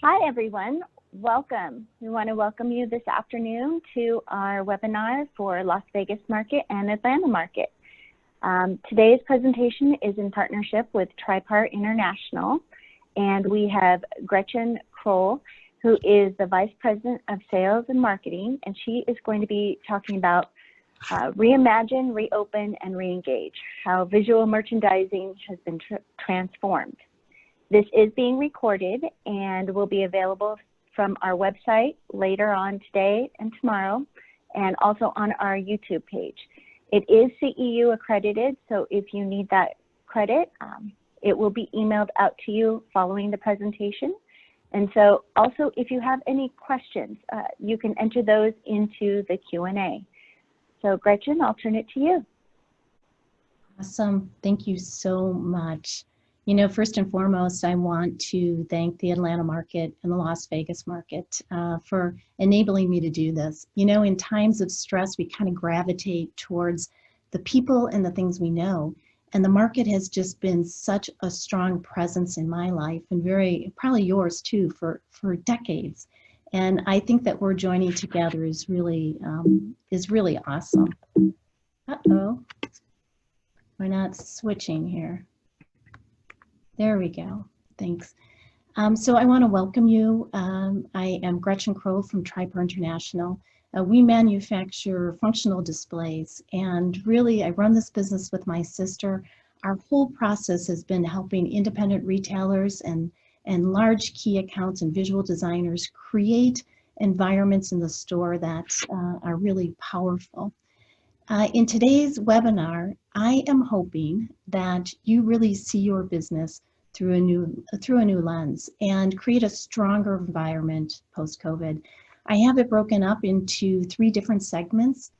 Hi, everyone. Welcome. We want to welcome you this afternoon to our webinar for Las Vegas market and Atlanta market. Today's presentation is in partnership with Tripart International, and we have Gretchen Kroll, who is the Vice President of Sales and Marketing, and she is going to be talking about reimagine, reopen, and reengage, how visual merchandising has been transformed. This is being recorded and will be available from our website later on today and tomorrow, and also on our YouTube page. It is CEU accredited, so if you need that credit, it will be emailed out to you following the presentation. And so also, if you have any questions, you can enter those into the Q&A. So Gretchen, I'll turn it to you. Awesome. Thank you so much. You know, first and foremost, I want to thank the Atlanta market and the Las Vegas market for enabling me to do this. You know, in times of stress, we kind of gravitate towards the people and the things we know. And the market has just been such a strong presence in my life, and probably yours too, for decades. And I think that we're joining together is really awesome. Uh-oh, we're not switching here. There we go. Thanks. So I want to welcome you. I am Gretchen Kroll from Tripart International. We manufacture functional displays, and really I run this business with my sister. Our whole process has been helping independent retailers and large key accounts and visual designers create environments in the store that are really powerful. In today's webinar, I am hoping that you really see your business through a new lens and create a stronger environment post-COVID. I have it broken up into 3 different segments.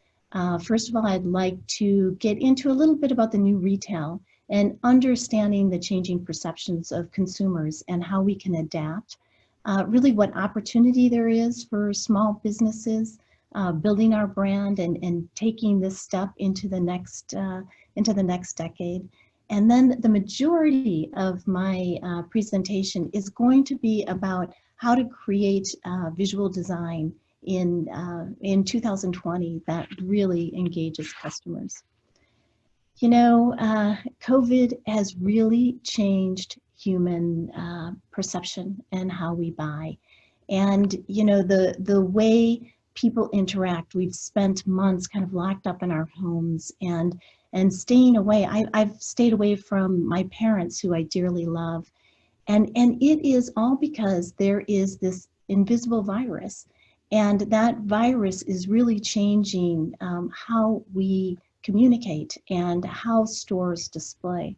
First of all, I'd like to get into a little bit about the new retail and understanding the changing perceptions of consumers and how we can adapt. Really what opportunity there is for small businesses, building our brand and taking this step into the next decade. And then the majority of my presentation is going to be about how to create visual design in 2020 that really engages customers. You know, COVID has really changed human perception and how we buy. And, you know, the way people interact, we've spent months kind of locked up in our homes and staying away. I've stayed away from my parents, who I dearly love. And it is all because there is this invisible virus. And that virus is really changing how we communicate and how stores display.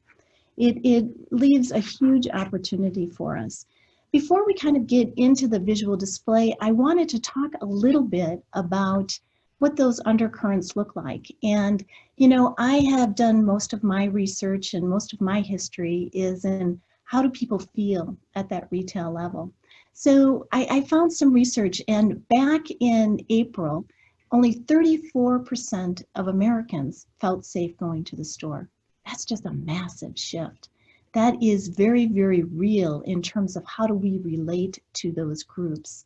It leaves a huge opportunity for us. Before we kind of get into the visual display, I wanted to talk a little bit about what those undercurrents look like. And, you know, I have done most of my research and most of my history is in how do people feel at that retail level. So I found some research, and back in April, only 34% of Americans felt safe going to the store. That's just a massive shift. That is very, very real in terms of how do we relate to those groups.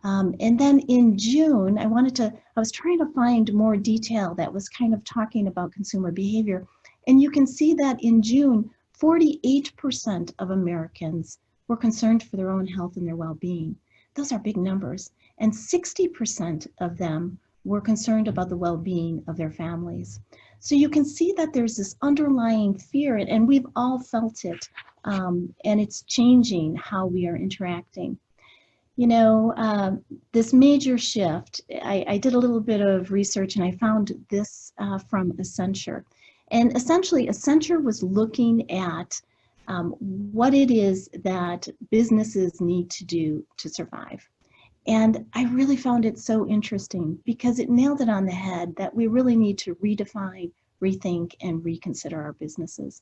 And then in June, I was trying to find more detail that was kind of talking about consumer behavior. And you can see that in June, 48% of Americans were concerned for their own health and their well-being. Those are big numbers. And 60% of them were concerned about the well-being of their families. So you can see that there's this underlying fear, and we've all felt it, and it's changing how we are interacting. You know, this major shift, I did a little bit of research and I found this from Accenture. And essentially, Accenture was looking at what it is that businesses need to do to survive. And I really found it so interesting because it nailed it on the head that we really need to redefine, rethink, and reconsider our businesses.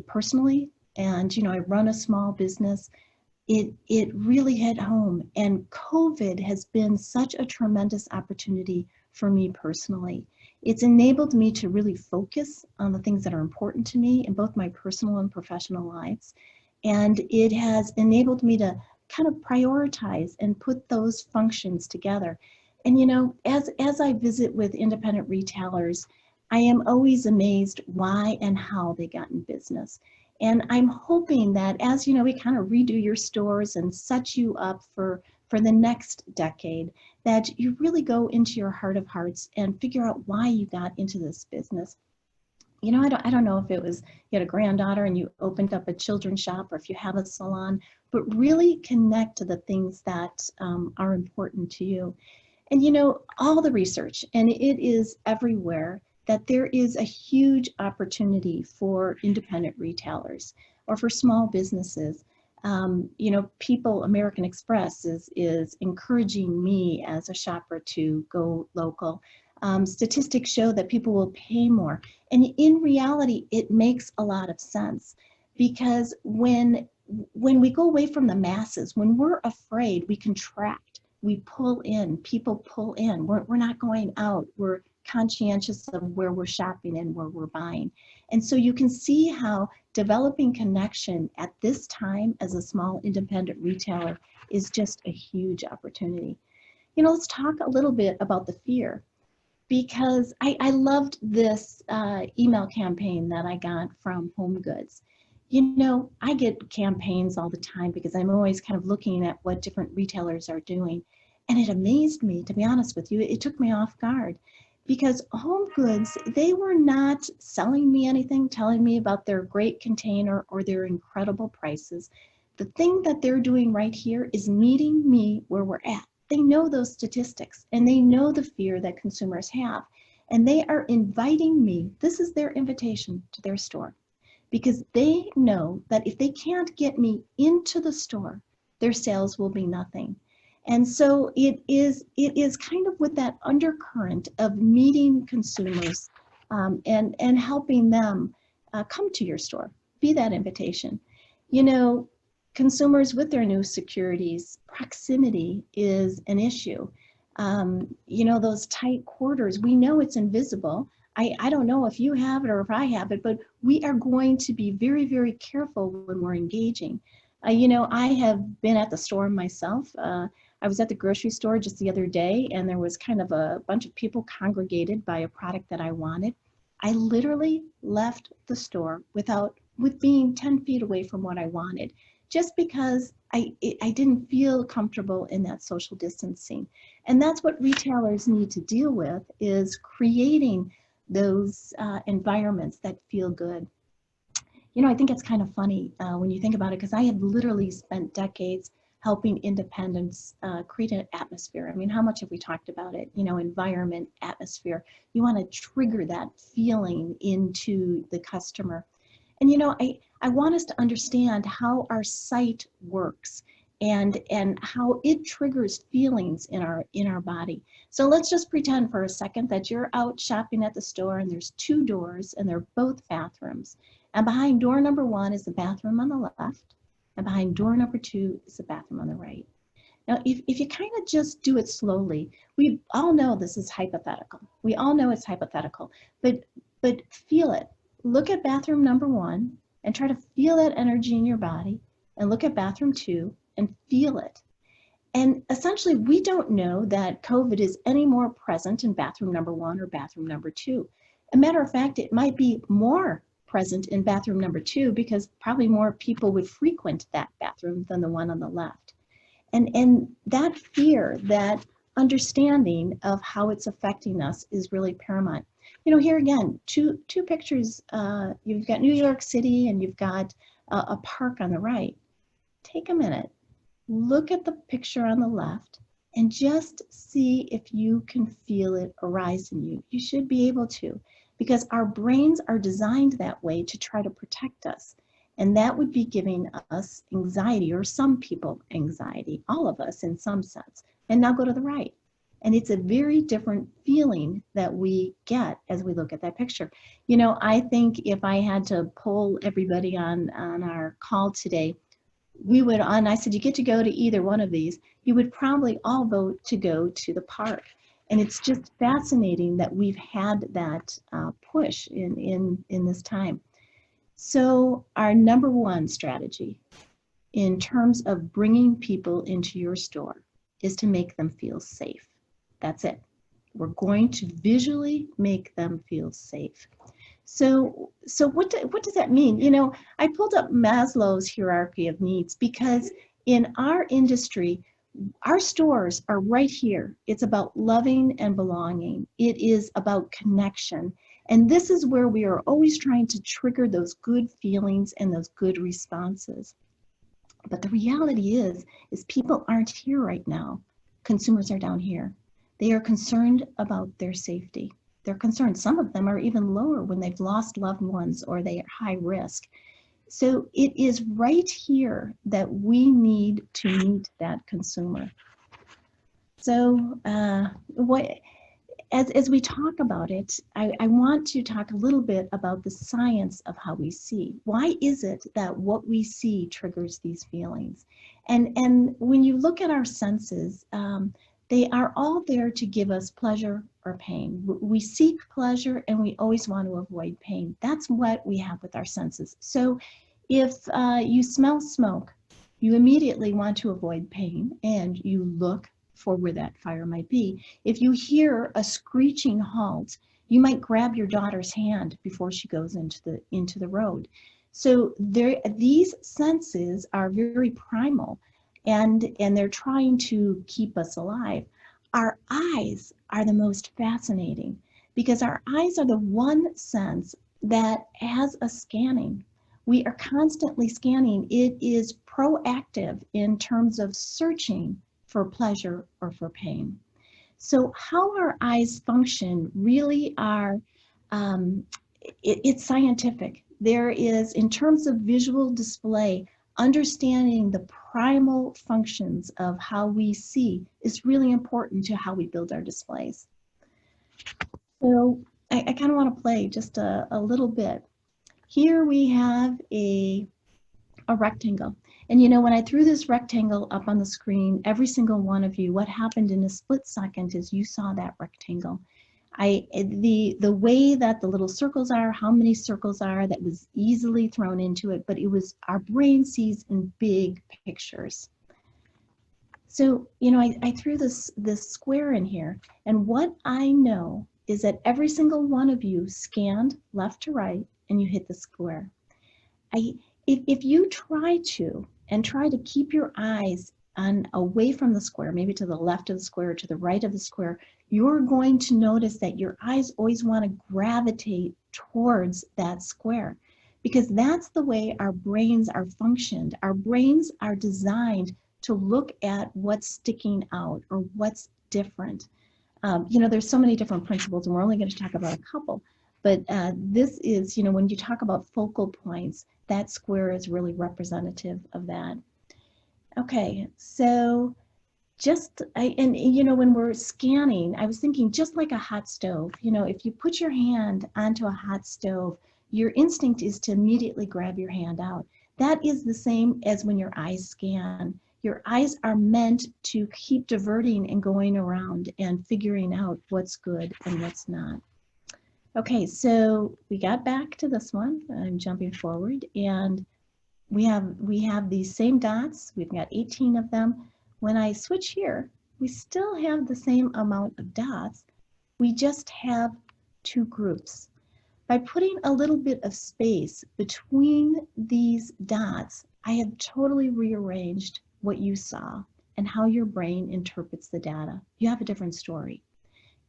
Personally, and you know, I run a small business, it really hit home, and COVID has been such a tremendous opportunity for me personally. It's enabled me to really focus on the things that are important to me in both my personal and professional lives. And it has enabled me to kind of prioritize and put those functions together. And you know, as I visit with independent retailers, I am always amazed why and how they got in business. And I'm hoping that as you know, we kind of redo your stores and set you up for the next decade, that you really go into your heart of hearts and figure out why you got into this business. You know, I don't know if it was you had a granddaughter and you opened up a children's shop, or if you have a salon, but really connect to the things that are important to you. And you know, all the research, and it is everywhere, that there is a huge opportunity for independent retailers or for small businesses. You know, people, American Express is encouraging me as a shopper to go local. Statistics show that people will pay more. And in reality, it makes a lot of sense, because when we go away from the masses, when we're afraid, we contract, we pull in, people pull in. We're not going out. We're conscientious of where we're shopping and where we're buying. And so you can see how developing connection at this time as a small independent retailer is just a huge opportunity. You know, let's talk a little bit about the fear, because I loved this email campaign that I got from Home Goods. You know, I get campaigns all the time because I'm always kind of looking at what different retailers are doing. And it amazed me, to be honest with you. It took me off guard, because Home Goods, they were not selling me anything, telling me about their great container or their incredible prices. The thing that they're doing right here is meeting me where we're at. They know those statistics and they know the fear that consumers have. And they are inviting me, this is their invitation to their store, because they know that if they can't get me into the store, their sales will be nothing. And so it is kind of with that undercurrent of meeting consumers and helping them come to your store, be that invitation. You know, consumers with their new securities, proximity is an issue. You know, those tight quarters, we know it's invisible. I don't know if you have it or if I have it, but we are going to be very, very careful when we're engaging. You know, I have been at the store myself. I was at the grocery store just the other day, and there was kind of a bunch of people congregated by a product that I wanted. I literally left the store with being 10 feet away from what I wanted, just because I didn't feel comfortable in that social distancing. And that's what retailers need to deal with, is creating those environments that feel good. You know, I think it's kind of funny when you think about it, because I have literally spent decades helping independents create an atmosphere. I mean, how much have we talked about it? You know, environment, atmosphere. You want to trigger that feeling into the customer. And you know, I want us to understand how our site works and how it triggers feelings in our body. So let's just pretend for a second that you're out shopping at the store and there's two doors and they're both bathrooms. And behind door number one is the bathroom on the left, and behind door number two is the bathroom on the right. Now, if you kind of just do it slowly, we all know this is hypothetical. We all know it's hypothetical, but feel it. Look at bathroom number one and try to feel that energy in your body, and look at bathroom two and feel it. And essentially, we don't know that COVID is any more present in bathroom number one or bathroom number two. A matter of fact, it might be more present in bathroom number two, because probably more people would frequent that bathroom than the one on the left. And that fear, that understanding of how it's affecting us is really paramount. You know, here again, two pictures. You've got New York City and you've got a park on the right. Take a minute, look at the picture on the left, and just see if you can feel it arise in you. You should be able to, because our brains are designed that way to try to protect us. And that would be giving us anxiety, or some people anxiety, all of us in some sense. And now go to the right. And it's a very different feeling that we get as we look at that picture. You know, I think if I had to poll everybody on our call today, we would, and I said, you get to go to either one of these, you would probably all vote to go to the park. And it's just fascinating that we've had that push in this time. So our number one strategy in terms of bringing people into your store is to make them feel safe. That's it. We're going to visually make them feel safe. So what does that mean? You know, I pulled up Maslow's hierarchy of needs because in our industry, our stores are right here. It's about loving and belonging. It is about connection. And this is where we are always trying to trigger those good feelings and those good responses. But the reality is people aren't here right now. Consumers are down here. They are concerned about their safety. They're concerned. Some of them are even lower when they've lost loved ones or they are high risk. So it is right here that we need to meet that consumer. So as we talk about it, I want to talk a little bit about the science of how we see. Why is it that what we see triggers these feelings? And when you look at our senses, they are all there to give us pleasure or pain. We seek pleasure and we always want to avoid pain. That's what we have with our senses. So if you smell smoke, you immediately want to avoid pain and you look for where that fire might be. If you hear a screeching halt, you might grab your daughter's hand before she goes into the road. So these senses are very primal and they're trying to keep us alive. Our eyes are the most fascinating because our eyes are the one sense that has a scanning. We are constantly scanning. It is proactive in terms of searching for pleasure or for pain. So how our eyes function really are, it's scientific. There is, in terms of visual display, understanding the primal functions of how we see is really important to how we build our displays. So I kind of want to play just a little bit. Here we have a rectangle. And you know, when I threw this rectangle up on the screen, every single one of you, what happened in a split second is you saw that rectangle. The way that the little circles are, how many circles are, that was easily thrown into it, but it was our brain sees in big pictures. So, you know, I threw this square in here, and what I know is that every single one of you scanned left to right and you hit the square. If you try to keep your eyes away from the square, maybe to the left of the square or to the right of the square, you're going to notice that your eyes always want to gravitate towards that square because that's the way our brains are functioned. Our brains are designed to look at what's sticking out or what's different. You know, there's so many different principles and we're only going to talk about a couple. But this is, you know, when you talk about focal points, that square is really representative of that. Okay, so and you know, when we're scanning, I was thinking just like a hot stove, you know, if you put your hand onto a hot stove, your instinct is to immediately grab your hand out. That is the same as when your eyes scan. Your eyes are meant to keep diverting and going around and figuring out what's good and what's not. Okay, so we got back to this one. I'm jumping forward and we have these same dots. We've got 18 of them. When I switch here, we still have the same amount of dots. We just have two groups. By putting a little bit of space between these dots, I have totally rearranged what you saw and how your brain interprets the data. You have a different story.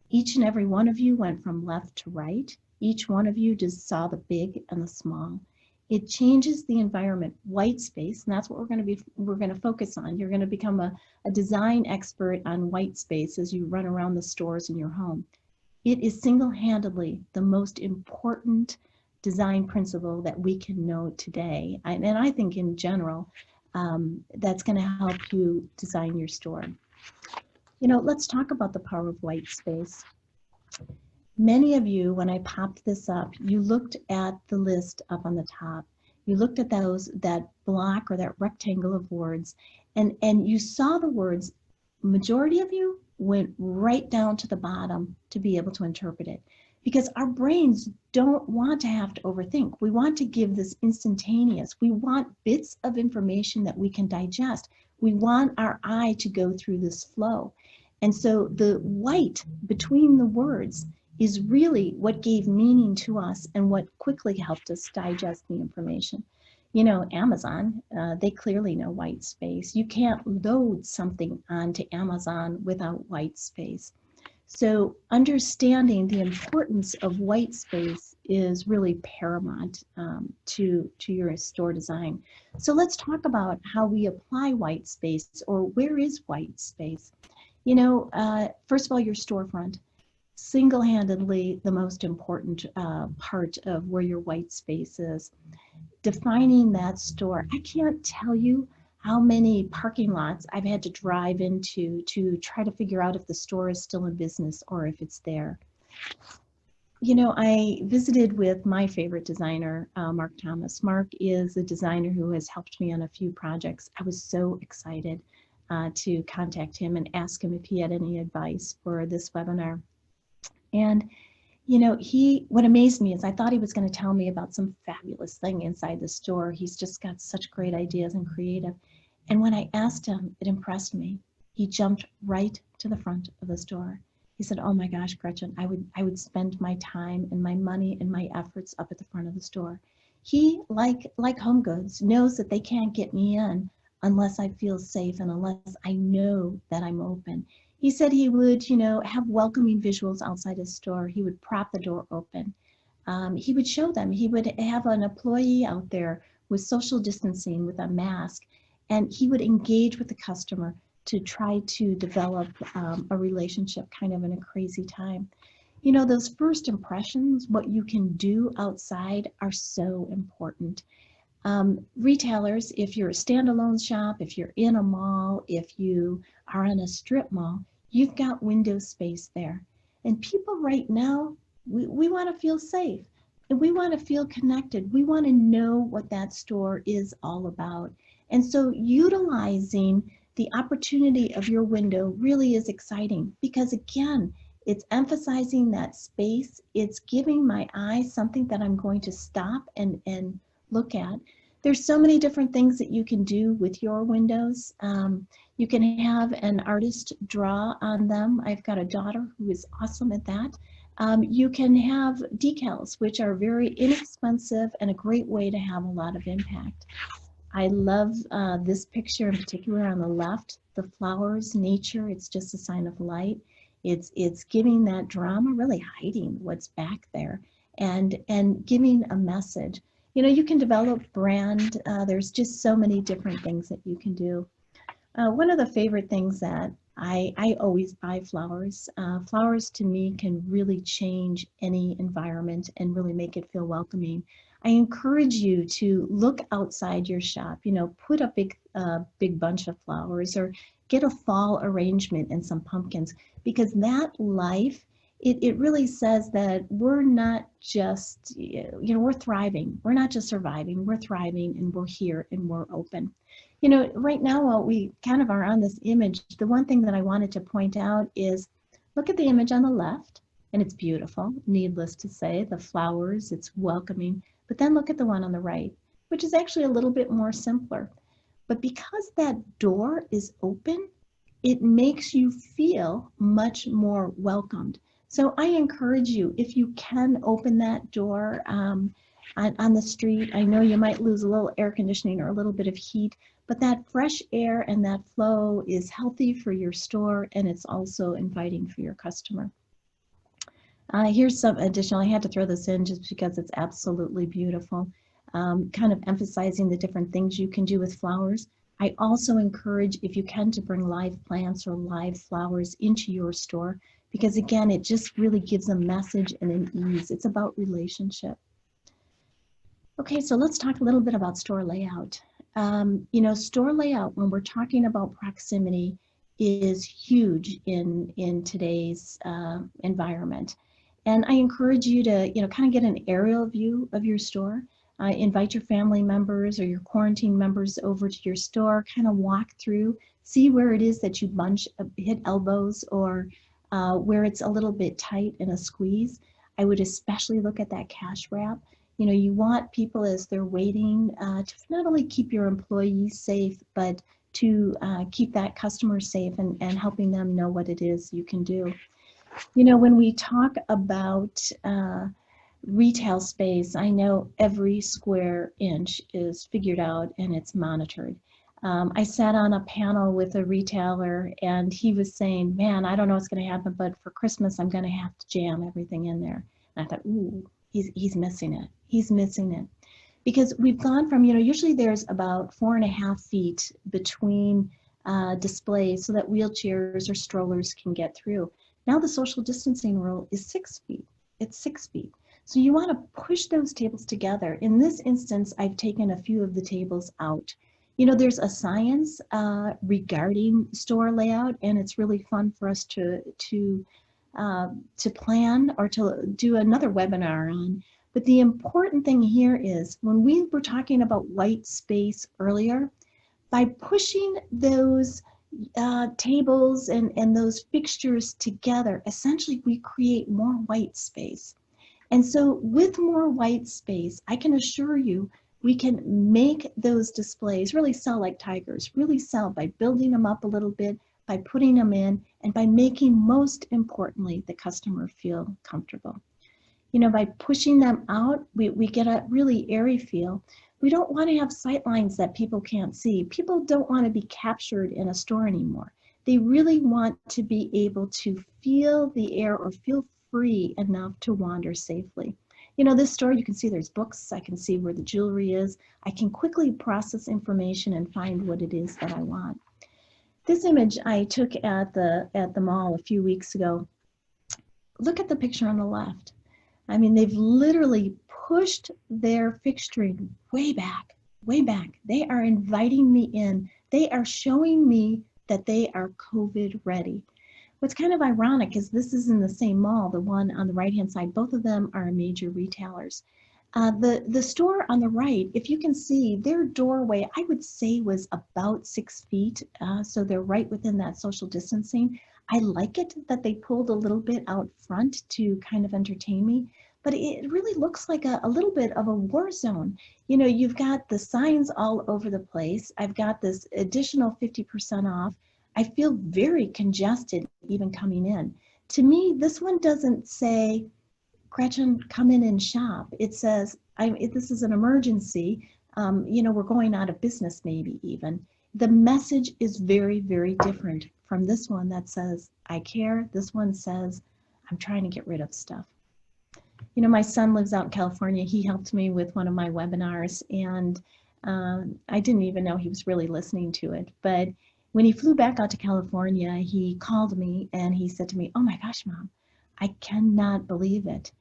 Each and every one of you went from left to right. Each one of you just saw the big and the small. It changes the environment, white space, and that's what we're going to focus on. You're going to become a design expert on white space as you run around the stores in your home. It is single-handedly the most important design principle that we can know today. And I think in general, that's going to help you design your store. You know, let's talk about the power of white space. Many of you, when I popped this up, you looked at the list up on the top. You looked at that block or that rectangle of words, and you saw the words. Majority of you went right down to the bottom to be able to interpret it. because our brains don't want to have to overthink. We want to give this instantaneous. We want bits of information that we can digest. We want our eye to go through this flow. And so the white between the words is really what gave meaning to us and what quickly helped us digest the information. You know, Amazon, they clearly know white space. You can't load something onto Amazon without white space. So understanding the importance of white space is really paramount to your store design. So let's talk about how we apply white space, or where is white space? You know, first of all, your storefront. Single-handedly the most important part of where your white space is. Defining that store. I can't tell you how many parking lots I've had to drive into to try to figure out if the store is still in business or if it's there. You know, I visited with my favorite designer, Mark Thomas. Mark is a designer who has helped me on a few projects. I was so excited to contact him and ask him if he had any advice for this webinar. And you know, what amazed me is I thought he was going to tell me about some fabulous thing inside the store. He's just got such great ideas and creative. And when I asked him, it impressed me. He jumped right to the front of the store. He said, "Oh my gosh, Gretchen, I would spend my time and my money and my efforts up at the front of the store." He, like Home Goods, knows that they can't get me in unless I feel safe and unless I know that I'm open. He said he would, you know, have welcoming visuals outside his store. He would prop the door open. He would show them. He would have an employee out there with social distancing, with a mask, and he would engage with the customer to try to develop a relationship kind of in a crazy time. You know, those first impressions, what you can do outside, are so important. Retailers, if you're a standalone shop, if you're in a mall, if you are in a strip mall, you've got window space there. And people right now, we want to feel safe and we want to feel connected. We want to know what that store is all about. And so utilizing the opportunity of your window really is exciting because, again, it's emphasizing that space. It's giving my eyes something that I'm going to stop and look at. There's so many different things that you can do with your windows. You can have an artist draw on them. I've got a daughter who is awesome at that. You can have decals, which are very inexpensive and a great way to have a lot of impact. I love this picture in particular on the left, the flowers, nature. It's just a sign of light. It's giving that drama, really hiding what's back there and giving a message. You know, you can develop brand. There's just so many different things that you can do. One of the favorite things that I always buy flowers. Flowers to me can really change any environment and really make it feel welcoming. I encourage you to look outside your shop, you know, put a big bunch of flowers or get a fall arrangement and some pumpkins, because that life, it really says that we're not just, you know, we're thriving. We're not just surviving, we're thriving and we're here and we're open. You know, right now, while we kind of are on this image, the one thing that I wanted to point out is look at the image on the left, and it's beautiful, needless to say, the flowers, it's welcoming. But then look at the one on the right, which is actually a little bit more simpler. But because that door is open, it makes you feel much more welcomed. So I encourage you, if you can open that door on the street, I know you might lose a little air conditioning or a little bit of heat, but that fresh air and that flow is healthy for your store, and it's also inviting for your customer. Here's some additional, I had to throw this in just because it's absolutely beautiful, kind of emphasizing the different things you can do with flowers. I also encourage, if you can, to bring live plants or live flowers into your store, because again, it just really gives a message and an ease. It's about relationship. Okay, so let's talk a little bit about store layout. You know, store layout, when we're talking about proximity, is huge in today's environment. And I encourage you to, you know, kind of get an aerial view of your store. Invite your family members or your quarantine members over to your store, kind of walk through, see where it is that you hit elbows or where it's a little bit tight in a squeeze. I would especially look at that cash wrap. You know, you want people as they're waiting to not only keep your employees safe, but to keep that customer safe and helping them know what it is you can do. You know, when we talk about retail space, I know every square inch is figured out and it's monitored. I sat on a panel with a retailer and he was saying, man, I don't know what's going to happen, but for Christmas, I'm going to have to jam everything in there. And I thought, ooh, he's missing it. He's missing it. Because we've gone from, you know, usually there's about 4.5 feet between displays so that wheelchairs or strollers can get through. Now the social distancing rule is 6 feet. It's 6 feet. So you want to push those tables together. In this instance, I've taken a few of the tables out. You know, there's a science regarding store layout, and it's really fun for us to plan or to do another webinar on. But the important thing here is when we were talking about white space earlier, by pushing those tables and those fixtures together, essentially we create more white space. And so with more white space, I can assure you, we can make those displays really sell like tigers, really sell by building them up a little bit, by putting them in, and by making, most importantly, the customer feel comfortable. You know, by pushing them out, we get a really airy feel. We don't want to have sight lines that people can't see. People don't want to be captured in a store anymore. They really want to be able to feel the air or feel free enough to wander safely. You know, this store, you can see there's books. I can see where the jewelry is. I can quickly process information and find what it is that I want. This image I took at the mall a few weeks ago. Look at the picture on the left. I mean, they've literally pushed their fixturing way back, way back. They are inviting me in. They are showing me that they are COVID ready. What's kind of ironic is this is in the same mall, the one on the right-hand side. Both of them are major retailers. The store on the right, if you can see, their doorway, I would say was about 6 feet. So they're right within that social distancing. I like it that they pulled a little bit out front to kind of entertain me, but it really looks like a little bit of a war zone. You know, you've got the signs all over the place. I've got this additional 50% off. I feel very congested even coming in. To me, this one doesn't say, Gretchen, come in and shop. It says, this is an emergency. You know, we're going out of business maybe even. The message is very, very different from this one that says, I care. This one says, I'm trying to get rid of stuff. You know, my son lives out in California. He helped me with one of my webinars, and I didn't even know he was really listening to it. But when he flew back out to California, he called me and he said to me, oh my gosh, Mom, I cannot believe it.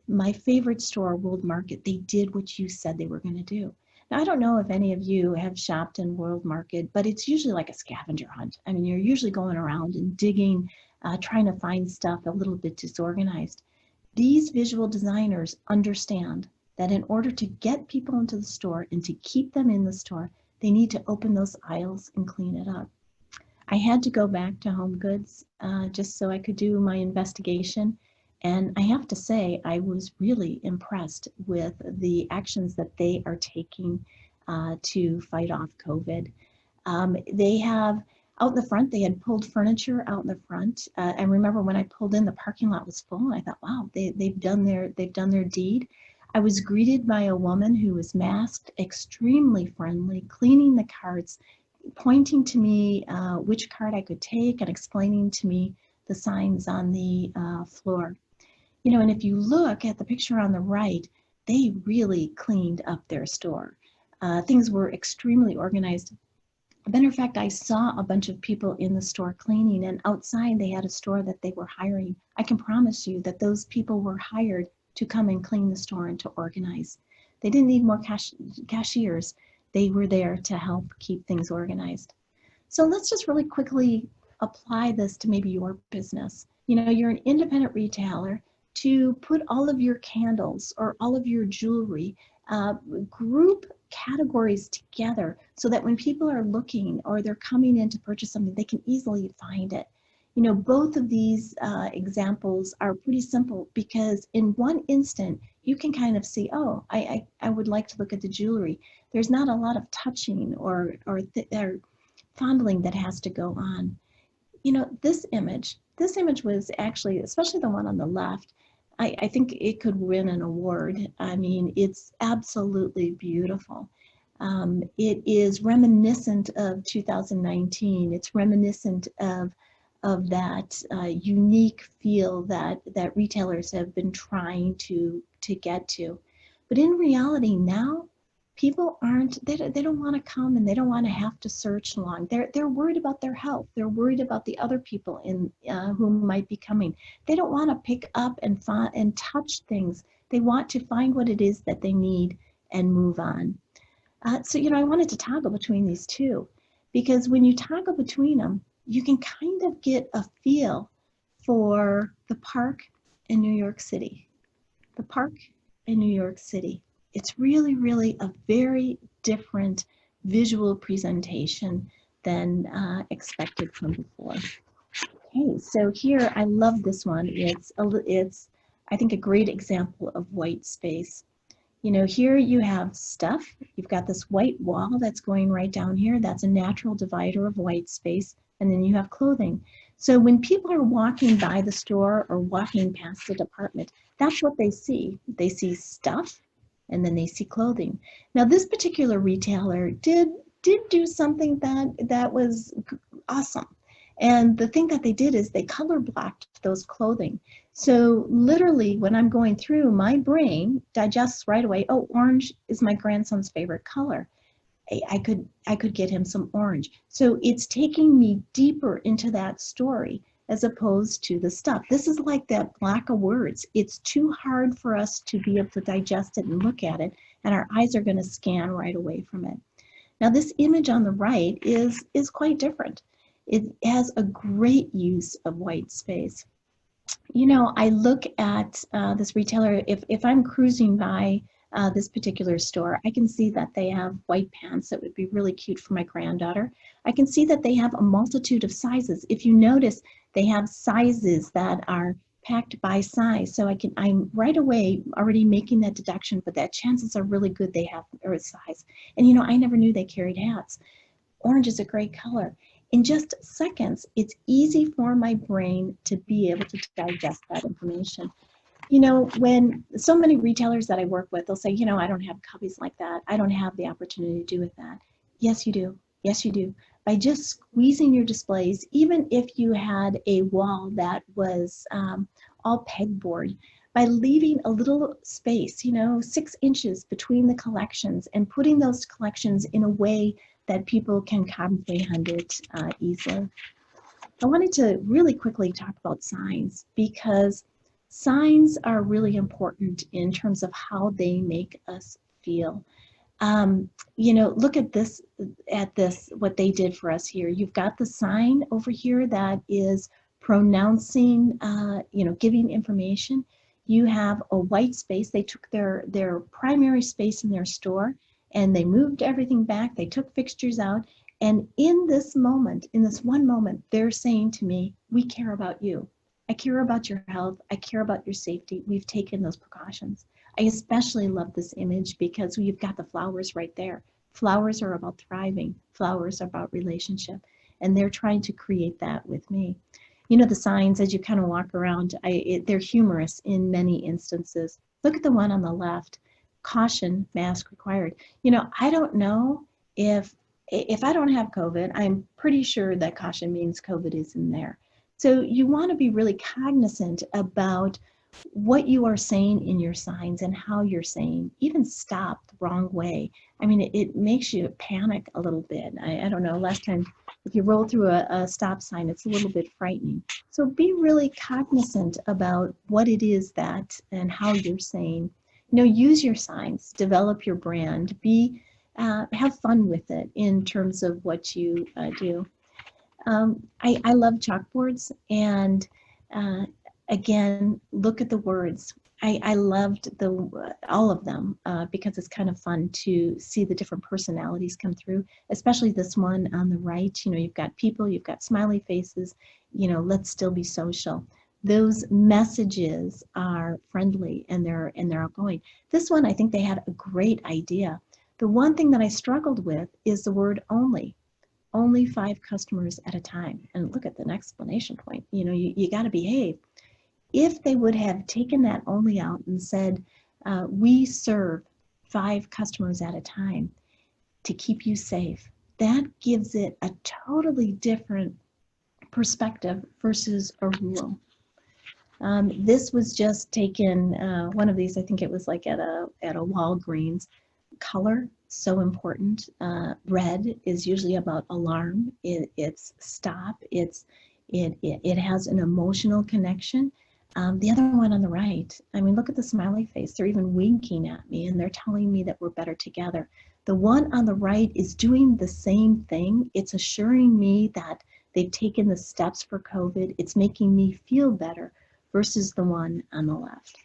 My favorite store, World Market, they did what you said they were going to do. Now, I don't know if any of you have shopped in World Market, but it's usually like a scavenger hunt. I mean, you're usually going around and digging, trying to find stuff a little bit disorganized. These visual designers understand that in order to get people into the store and to keep them in the store, they need to open those aisles and clean it up. I had to go back to Home Goods just so I could do my investigation. And I have to say, I was really impressed with the actions that they are taking to fight off COVID. They have, out in the front, they had pulled furniture out in the front. I remember when I pulled in, the parking lot was full. And I thought, wow, they've done their deed. I was greeted by a woman who was masked, extremely friendly, cleaning the carts, pointing to me which cart I could take and explaining to me the signs on the floor. You know, and if you look at the picture on the right, they really cleaned up their store. Things were extremely organized. As a matter of fact, I saw a bunch of people in the store cleaning, and outside they had a store that they were hiring. I can promise you that those people were hired to come and clean the store and to organize. They didn't need more cashiers. They were there to help keep things organized. So let's just really quickly apply this to maybe your business. You know, you're an independent retailer. To put all of your candles or all of your jewelry, group categories together so that when people are looking or they're coming in to purchase something, they can easily find it. You know, both of these examples are pretty simple because in one instant, you can kind of see, oh, I would like to look at the jewelry. There's not a lot of touching or fondling that has to go on. You know, this image was actually, especially the one on the left, I think it could win an award. I mean, it's absolutely beautiful. It is reminiscent of 2019. It's reminiscent of that unique feel that retailers have been trying to get to. But in reality now, people aren't, they don't want to come and they don't want to have to search long. They're worried about their health. They're worried about the other people in who might be coming. They don't want to pick up and find and touch things. They want to find what it is that they need and move on. So, you know, I wanted to toggle between these two because when you toggle between them, you can kind of get a feel for the park in New York City. The park in New York City. It's really, really a very different visual presentation than expected from before. Okay, so here I love this one. It's I think a great example of white space. You know, here you have stuff. You've got this white wall that's going right down here. That's a natural divider of white space. And then you have clothing. So when people are walking by the store or walking past the department, that's what they see. They see stuff and then they see clothing. Now this particular retailer did do something that was awesome. And the thing that they did is they color blocked those clothing. So literally when I'm going through, my brain digests right away, oh, orange is my grandson's favorite color. I could get him some orange. So it's taking me deeper into that story as opposed to the stuff. This is like that block of words. It's too hard for us to be able to digest it and look at it, and our eyes are going to scan right away from it. Now this image on the right is quite different. It has a great use of white space. You know, I look at this retailer, if I'm cruising by this particular store, I can see that they have white pants that would be really cute for my granddaughter. I can see that they have a multitude of sizes. If you notice, they have sizes that are packed by size. So I'm right away already making that deduction, but that chances are really good they have a size. And you know, I never knew they carried hats. Orange is a great color. In just seconds, it's easy for my brain to be able to digest that information. You know, when so many retailers that I work with, they'll say, you know, I don't have cubbies like that. I don't have the opportunity to do with that. Yes, you do. Yes, you do. By just squeezing your displays, even if you had a wall that was all pegboard, by leaving a little space, you know, 6 inches between the collections and putting those collections in a way that people can comprehend it easily. I wanted to really quickly talk about signs because signs are really important in terms of how they make us feel. You know, look at this, what they did for us here. You've got the sign over here that is pronouncing, you know, giving information. You have a white space. They took their primary space in their store and they moved everything back. They took fixtures out. And in this moment, in this one moment, they're saying to me, we care about you. I care about your health. I care about your safety. We've taken those precautions. I especially love this image because you've got the flowers right there. Flowers are about thriving. Flowers are about relationship. And they're trying to create that with me. You know, the signs as you kind of walk around, they're humorous in many instances. Look at the one on the left. Caution, mask required. You know, I don't know if I don't have COVID, I'm pretty sure that caution means COVID is in there. So you want to be really cognizant about what you are saying in your signs and how you're saying, even stop the wrong way. I mean, it makes you panic a little bit. I don't know, last time, if you roll through a stop sign, it's a little bit frightening. So be really cognizant about what it is that and how you're saying. You know, use your signs, develop your brand, have fun with it in terms of what you do. I love chalkboards, and again, look at the words. I loved all of them because it's kind of fun to see the different personalities come through, especially this one on the right. You know, you've got people, you've got smiley faces, you know, let's still be social. Those messages are friendly and they're outgoing. This one, I think they had a great idea. The one thing that I struggled with is the word only 5 customers at a time. And look at the explanation point. You know, you got to behave. If they would have taken that only out and said, we serve 5 customers at a time to keep you safe, that gives it a totally different perspective versus a rule. This was just taken, one of these, I think it was like at a Walgreens. Color, so important. Red is usually about alarm. It's stop. It has an emotional connection. The other one on the right, I mean, look at the smiley face. They're even winking at me and they're telling me that we're better together. The one on the right is doing the same thing. It's assuring me that they've taken the steps for COVID. It's making me feel better versus the one on the left.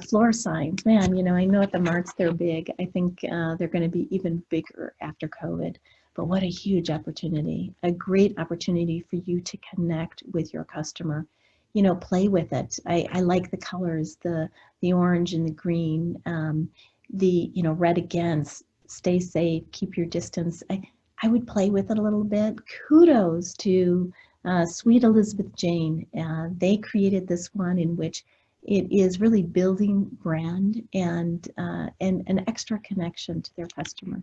Floor signs, man, you know, I know at the marts they're big. I think they're going to be even bigger after COVID. But what a huge opportunity, a great opportunity for you to connect with your customer. You know, play with it. I like the colors, the orange and the green, you know, red against, stay safe, keep your distance. I would play with it a little bit. Kudos to Sweet Elizabeth Jane. They created this one in which it is really building brand and an extra connection to their customer.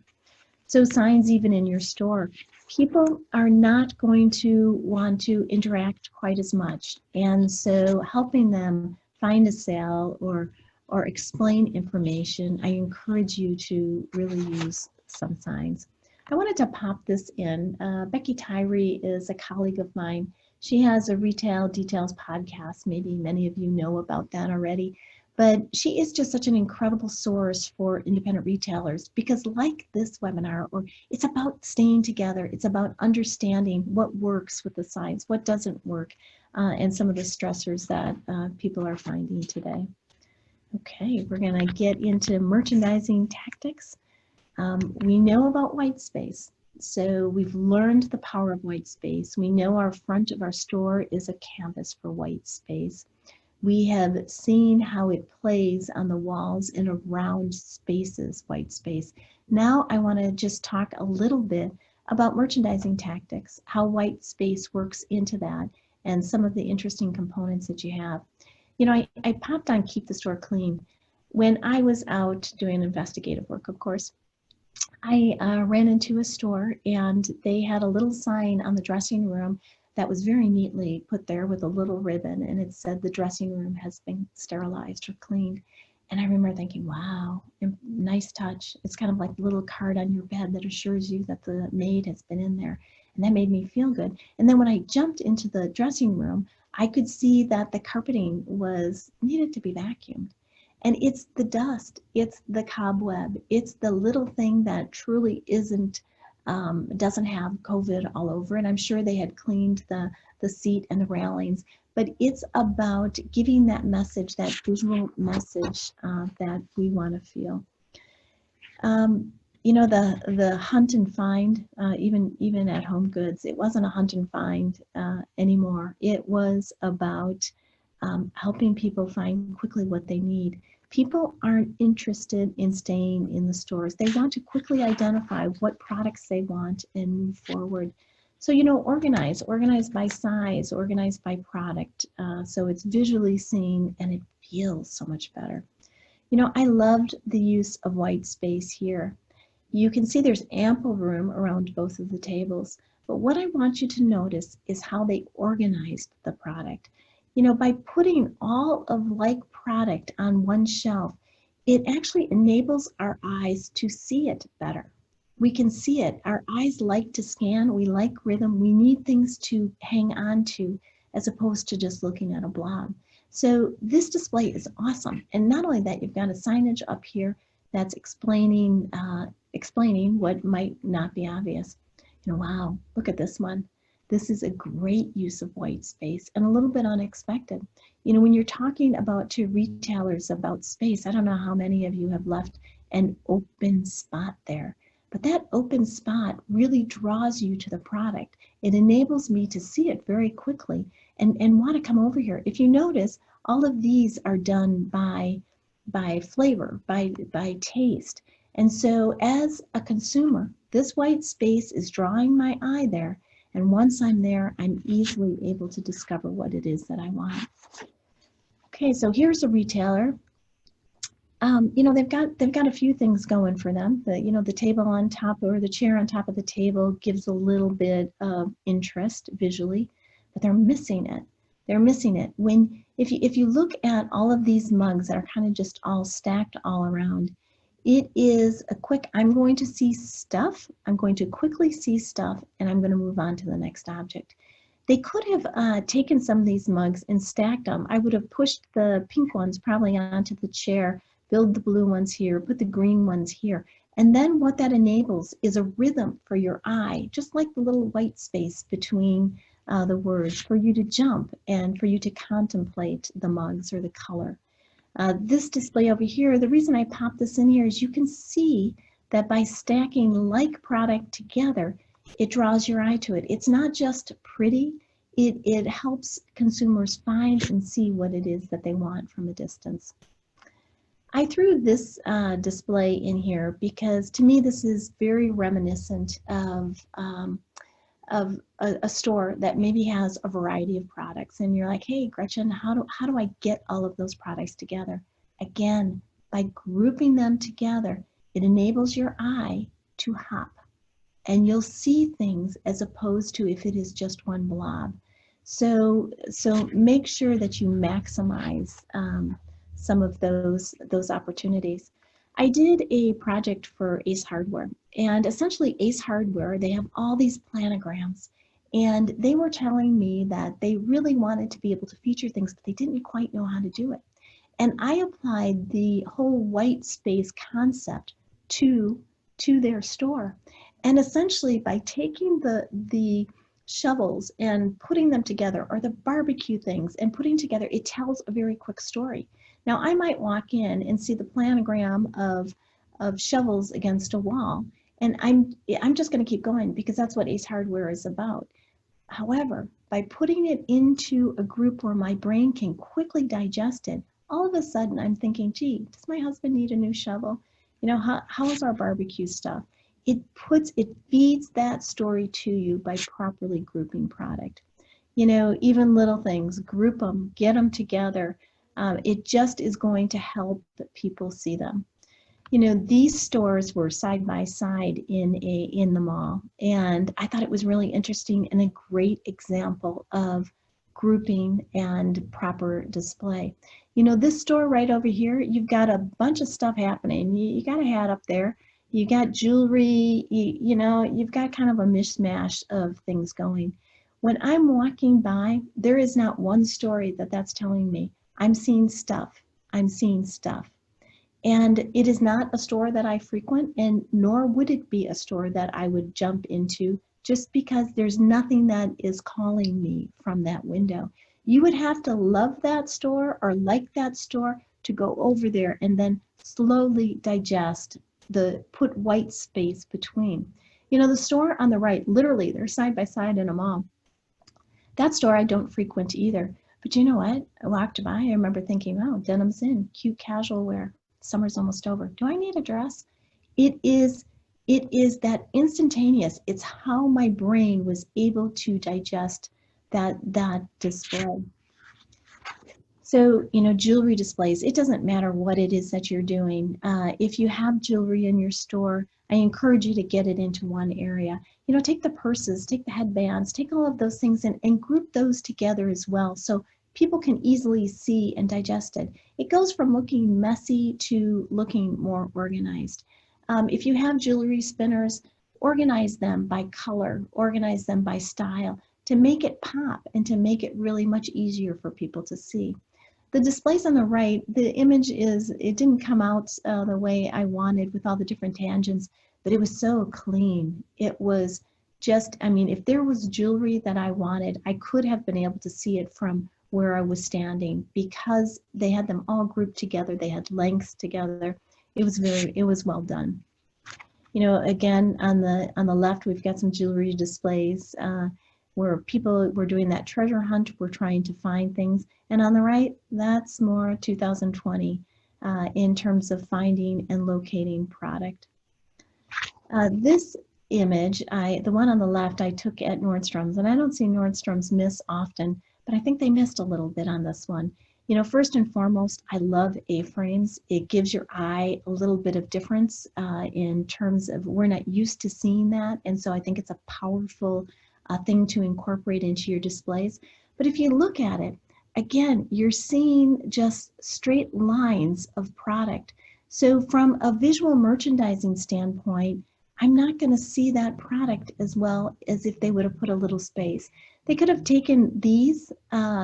So signs even in your store. People are not going to want to interact quite as much. And so helping them find a sale or explain information, I encourage you to really use some signs. I wanted to pop this in. Becky Tyree is a colleague of mine. She has a Retail Details podcast. Maybe many of you know about that already. But she is just such an incredible source for independent retailers because like this webinar, or it's about staying together. It's about understanding what works with the signs, what doesn't work, and some of the stressors that people are finding today. Okay, we're gonna get into merchandising tactics. We know about white space. So we've learned the power of white space. We know our front of our store is a canvas for white space. We have seen how it plays on the walls and around spaces, white space. Now I want to just talk a little bit about merchandising tactics, how white space works into that, and some of the interesting components that you have. You know, I popped on Keep the Store Clean. When I was out doing investigative work, of course, I ran into a store and they had a little sign on the dressing room that was very neatly put there with a little ribbon, and it said the dressing room has been sterilized or cleaned. And I remember thinking, wow, nice touch. It's kind of like a little card on your bed that assures you that the maid has been in there. And that made me feel good. And then when I jumped into the dressing room, I could see that the carpeting needed to be vacuumed. And it's the dust, it's the cobweb, it's the little thing that truly doesn't have COVID all over it. I'm sure they had cleaned the seat and the railings, but it's about giving that message, that visual message that we want to feel. You know, the hunt and find, even at Home Goods, it wasn't a hunt and find anymore. It was about helping people find quickly what they need. People aren't interested in staying in the stores. They want to quickly identify what products they want and move forward. So, you know, organize by size, organize by product. So it's visually seen and it feels so much better. You know, I loved the use of white space here. You can see there's ample room around both of the tables, but what I want you to notice is how they organized the product. You know, by putting all of like product on one shelf, it actually enables our eyes to see it better. We can see it. Our eyes like to scan. We like rhythm. We need things to hang on to as opposed to just looking at a blob. So this display is awesome. And not only that, you've got a signage up here that's explaining what might not be obvious. You know, wow, look at this one. This is a great use of white space and a little bit unexpected. You know, when you're talking about to retailers about space, I don't know how many of you have left an open spot there, but that open spot really draws you to the product. It enables me to see it very quickly and want to come over here. If you notice, all of these are done by flavor, by taste. And so as a consumer, this white space is drawing my eye there. And once I'm there, I'm easily able to discover what it is that I want. Okay, so here's a retailer. You know, they've got a few things going for them. The table on top, or the chair on top of the table, gives a little bit of interest visually, but they're missing it. They're missing it. If you look at all of these mugs that are kind of just all stacked all around, it is a quick, I'm going to see stuff, I'm going to quickly see stuff, and I'm going to move on to the next object. They could have taken some of these mugs and stacked them. I would have pushed the pink ones probably onto the chair, build the blue ones here, put the green ones here. And then what that enables is a rhythm for your eye, just like the little white space between the words, for you to jump and for you to contemplate the mugs or the color. This display over here, the reason I popped this in here is you can see that by stacking like product together, it draws your eye to it. It's not just pretty, it helps consumers find and see what it is that they want from a distance. I threw this display in here because to me this is very reminiscent of a store that maybe has a variety of products, and you're like, hey Gretchen, how do I get all of those products together? Again, by grouping them together, it enables your eye to hop, and you'll see things as opposed to if it is just one blob. So make sure that you maximize some of those opportunities. I did a project for Ace Hardware, and essentially Ace Hardware, they have all these planograms, and they were telling me that they really wanted to be able to feature things, but they didn't quite know how to do it. And I applied the whole white space concept to their store. And essentially by taking the shovels and putting them together, or the barbecue things and putting together, it tells a very quick story. Now I might walk in and see the planogram of shovels against a wall, and I'm just going to keep going because that's what Ace Hardware is about. However, by putting it into a group where my brain can quickly digest it, all of a sudden I'm thinking, gee, does my husband need a new shovel? You know, how is our barbecue stuff? It feeds that story to you by properly grouping product. You know, even little things, group them, get them together. It just is going to help people see them. You know, these stores were side by side in the mall, and I thought it was really interesting and a great example of grouping and proper display. You know, this store right over here, you've got a bunch of stuff happening. You got a hat up there, you got jewelry, you know, you've got kind of a mishmash of things going. When I'm walking by, there is not one story that's telling me. I'm seeing stuff. I'm seeing stuff. And it is not a store that I frequent, and nor would it be a store that I would jump into just because there's nothing that is calling me from that window. You would have to love that store or like that store to go over there and then slowly digest put white space between. You know, the store on the right, literally, they're side by side in a mall. That store I don't frequent either. But you know what? I walked by, I remember thinking, oh, denim's in, cute casual wear. Summer's almost over. Do I need a dress? It is that instantaneous. It's how my brain was able to digest that display. So, you know, jewelry displays, it doesn't matter what it is that you're doing. If you have jewelry in your store, I encourage you to get it into one area. You know, take the purses, take the headbands, take all of those things and group those together as well, so people can easily see and digest it. It goes from looking messy to looking more organized. If you have jewelry spinners, organize them by color, organize them by style to make it pop and to make it really much easier for people to see. The displays on the right, the image it didn't come out the way I wanted with all the different tangents, but it was so clean. It was just, I mean, if there was jewelry that I wanted, I could have been able to see it from where I was standing because they had them all grouped together. They had lengths together. It was well done. You know, again, on the left, we've got some jewelry displays where people were doing that treasure hunt. We're trying to find things. And on the right, that's more 2020 in terms of finding and locating product. This image, the one on the left, I took at Nordstrom's, and I don't see Nordstrom's miss often, but I think they missed a little bit on this one. You know, first and foremost, I love A-frames. It gives your eye a little bit of difference in terms of we're not used to seeing that, and so I think it's a powerful thing to incorporate into your displays. But if you look at it, again, you're seeing just straight lines of product. So from a visual merchandising standpoint, I'm not going to see that product as well as if they would have put a little space. They could have taken these,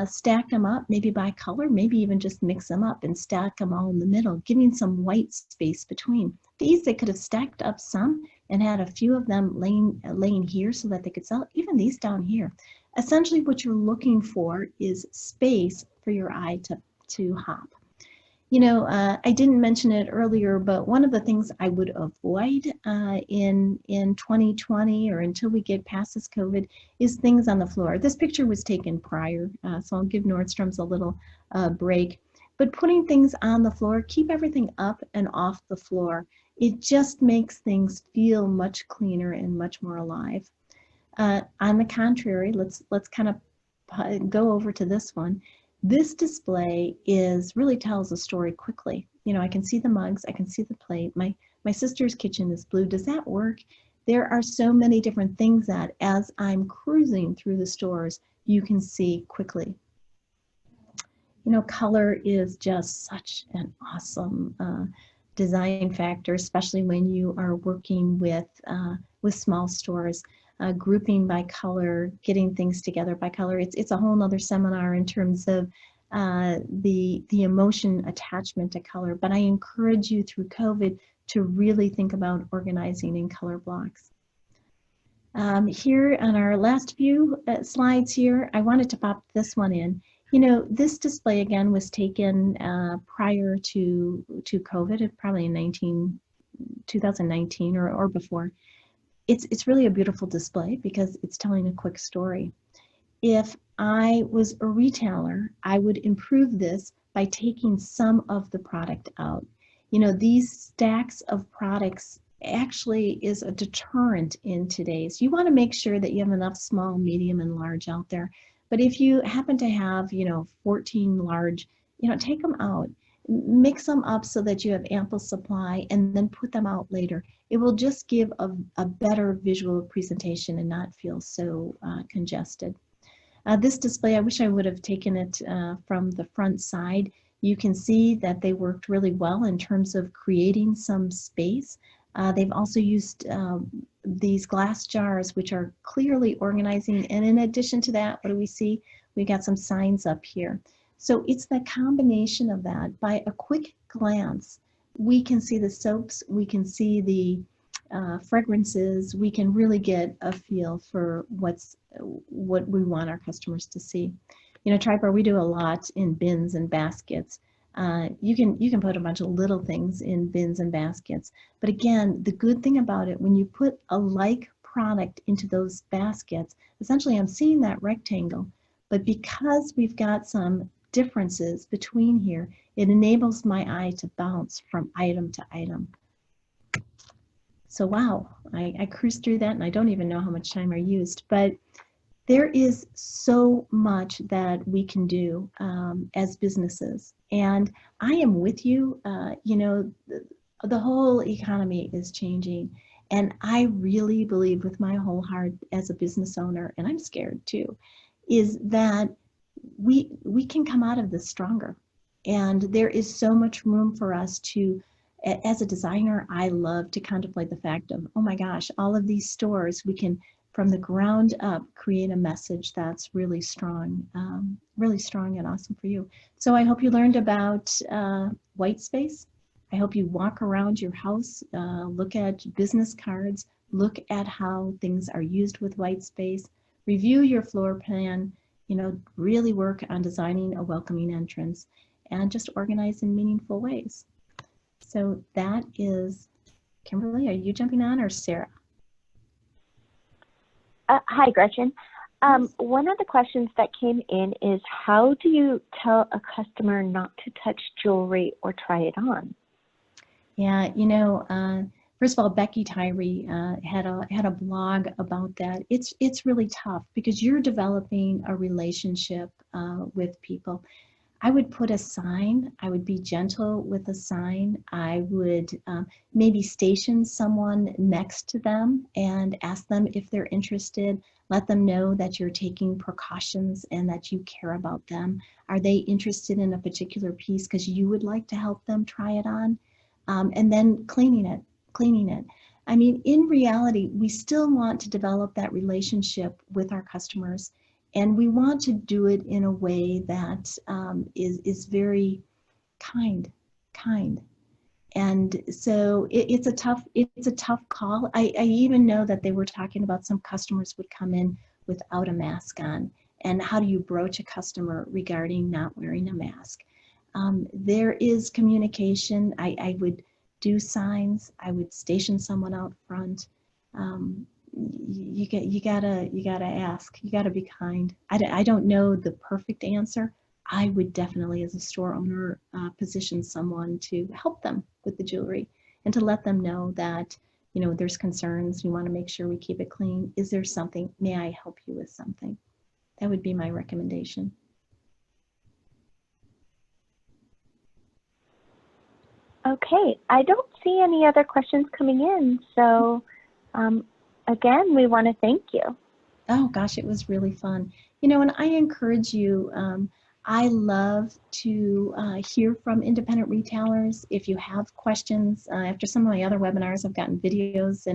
stacked them up, maybe by color, maybe even just mix them up and stack them all in the middle, giving some white space between. These, they could have stacked up some and had a few of them laying here so that they could sell, even these down here. Essentially what you're looking for is space for your eye to hop. You know, I didn't mention it earlier, but one of the things I would avoid in 2020 or until we get past this COVID is things on the floor. This picture was taken prior, so I'll give Nordstrom's a little break. But putting things on the floor, keep everything up and off the floor. It just makes things feel much cleaner and much more alive. On the contrary, let's kind of go over to this one. This display really tells a story quickly. You know, I can see the mugs, I can see the plate. My sister's kitchen is blue. Does that work? There are so many different things that as I'm cruising through the stores, you can see quickly. You know, color is just such an awesome design factor, especially when you are working with small stores. Grouping by color, getting things together by color. It's a whole nother seminar in terms of the emotion attachment to color, but I encourage you through COVID to really think about organizing in color blocks. Here on our last few slides here, I wanted to pop this one in. You know, this display again was taken prior to COVID, probably in 2019 or before. It's really a beautiful display because it's telling a quick story. If I was a retailer, I would improve this by taking some of the product out. You know, these stacks of products actually is a deterrent in today's. You want to make sure that you have enough small, medium, and large out there. But if you happen to have, you know, 14 large, you know, take them out. Mix them up so that you have ample supply and then put them out later. It will just give a better visual presentation and not feel so congested. This display, I wish I would have taken it from the front side. You can see that they worked really well in terms of creating some space. They've also used these glass jars, which are clearly organizing. And in addition to that, what do we see? We got some signs up here. So it's the combination of that. By a quick glance, we can see the soaps, we can see the fragrances, we can really get a feel for what we want our customers to see. You know, Tribar, we do a lot in bins and baskets. You can put a bunch of little things in bins and baskets. But again, the good thing about it, when you put a like product into those baskets, essentially I'm seeing that rectangle, but because we've got some differences between here, it enables my eye to bounce from item to item. So wow, I cruised through that and I don't even know how much time I used, but there is so much that we can do as businesses. And I am with you. You know, the whole economy is changing. And I really believe with my whole heart as a business owner, and I'm scared too, is that we can come out of this stronger. And there is so much room for us to, as a designer, I love to contemplate the fact of, oh my gosh, all of these stores, we can, from the ground up, create a message that's really strong and awesome for you. So I hope you learned about white space. I hope you walk around your house, look at business cards, look at how things are used with white space, review your floor plan, really work on designing a welcoming entrance, and just organize in meaningful ways. So that is, Kimberly, are you jumping on, or Sarah? Hi, Gretchen. One of the questions that came in is, how do you tell a customer not to touch jewelry or try it on? Yeah, first of all, Becky Tyree had a blog about that. It's really tough because you're developing a relationship with people. I would put a sign. I would be gentle with a sign. I would maybe station someone next to them and ask them if they're interested. Let them know that you're taking precautions and that you care about them. Are they interested in a particular piece because you would like to help them try it on? And then cleaning it. I mean, in reality, we still want to develop that relationship with our customers. And we want to do it in a way that is very kind. And so it's a tough call. I even know that they were talking about some customers would come in without a mask on. And how do you broach a customer regarding not wearing a mask? There is communication. I would do signs. I would station someone out front. You gotta ask. You gotta be kind. I don't know the perfect answer. I would definitely, as a store owner, position someone to help them with the jewelry and to let them know that, there's concerns. We want to make sure we keep it clean. Is there something? May I help you with something? That would be my recommendation. Okay, I don't see any other questions coming in. So again, we want to thank you. Oh gosh, it was really fun. And I encourage you, I love to hear from independent retailers. If you have questions, after some of my other webinars, I've gotten videos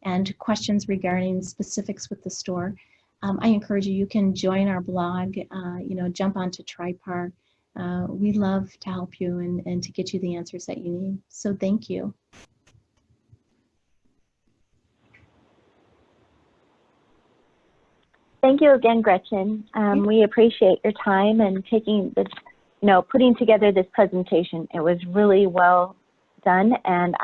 and questions regarding specifics with the store. I encourage you can join our blog, jump onto Tripar. We love to help you and to get you the answers that you need. So thank you. Thank you again, Gretchen. We appreciate your time and taking this, putting together this presentation. It was really well done and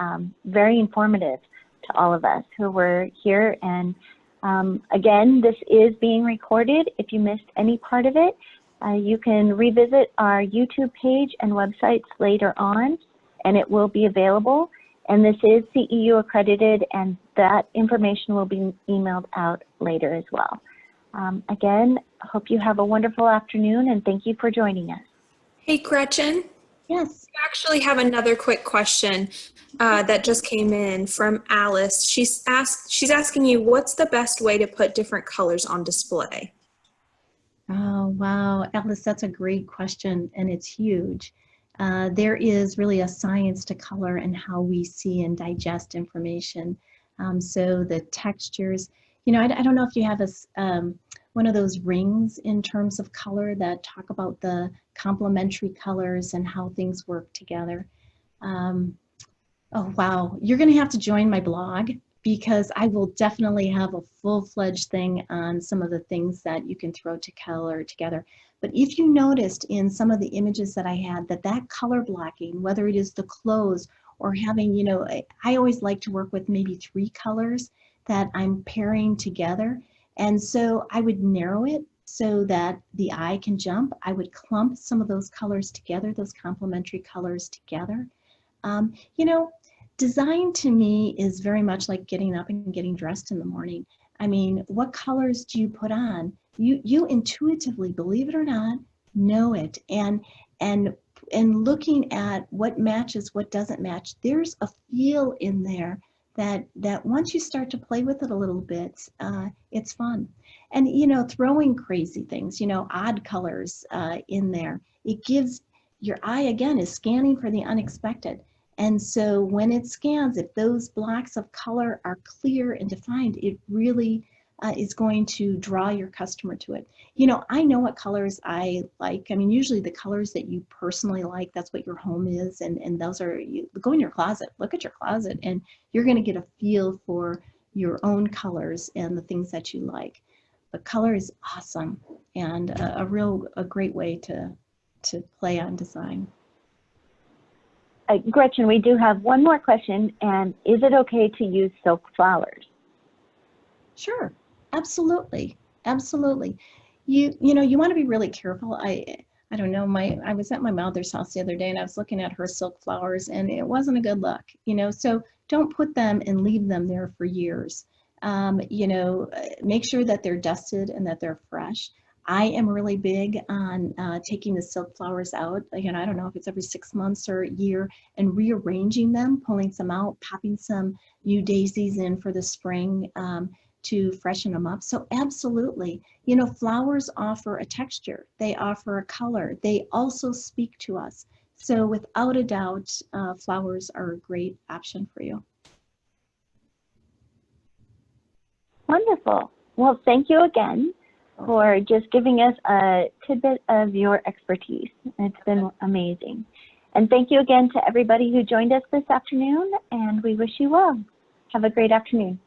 very informative to all of us who were here. And again, this is being recorded. If you missed any part of it, you can revisit our YouTube page and websites later on, and it will be available. And this is CEU accredited, and that information will be emailed out later as well. Again, hope you have a wonderful afternoon, and thank you for joining us. Hey, Gretchen. Yes. We actually have another quick question that just came in from Alice. She's asking you, what's the best way to put different colors on display? Oh, wow. Alice, that's a great question, and it's huge. There is really a science to color and how we see and digest information. So the textures, I don't know if you have one of those rings in terms of color that talk about the complementary colors and how things work together. Oh, wow. You're going to have to join my blog, because I will definitely have a full-fledged thing on some of the things that you can throw to color together. But if you noticed in some of the images that I had that color blocking, whether it is the clothes or having, I always like to work with maybe 3 colors that I'm pairing together. And so I would narrow it so that the eye can jump. I would clump some of those colors together, those complementary colors together. Design to me is very much like getting up and getting dressed in the morning. I mean, what colors do you put on? You intuitively, believe it or not, know it. And looking at what matches, what doesn't match, there's a feel in there that once you start to play with it a little bit, it's fun. And throwing crazy things, odd colors in there, it gives your eye, again, is scanning for the unexpected. And so when it scans, if those blocks of color are clear and defined, it really is going to draw your customer to it. I know what colors I like. I mean, usually the colors that you personally like, that's what your home is. And those are, go in your closet, look at your closet, and you're going to get a feel for your own colors and the things that you like. But color is awesome and a great way to play on design. Gretchen, we do have one more question, and is it okay to use silk flowers? Sure, absolutely, absolutely. You know, you want to be really careful. I don't know, I was at my mother's house the other day and I was looking at her silk flowers and it wasn't a good look, you know, so don't put them and leave them there for years. You know, make sure that they're dusted and that they're fresh. I am really big on taking the silk flowers out. Again, I don't know if it's every 6 months or a year, and rearranging them, pulling some out, popping some new daisies in for the spring to freshen them up. So absolutely, you know, flowers offer a texture, they offer a color, they also speak to us. So without a doubt, flowers are a great option for you. Wonderful. Well, thank you again for just giving us a tidbit of your expertise. It's been amazing. And thank you again to everybody who joined us this afternoon, and we wish you well. Have a great afternoon.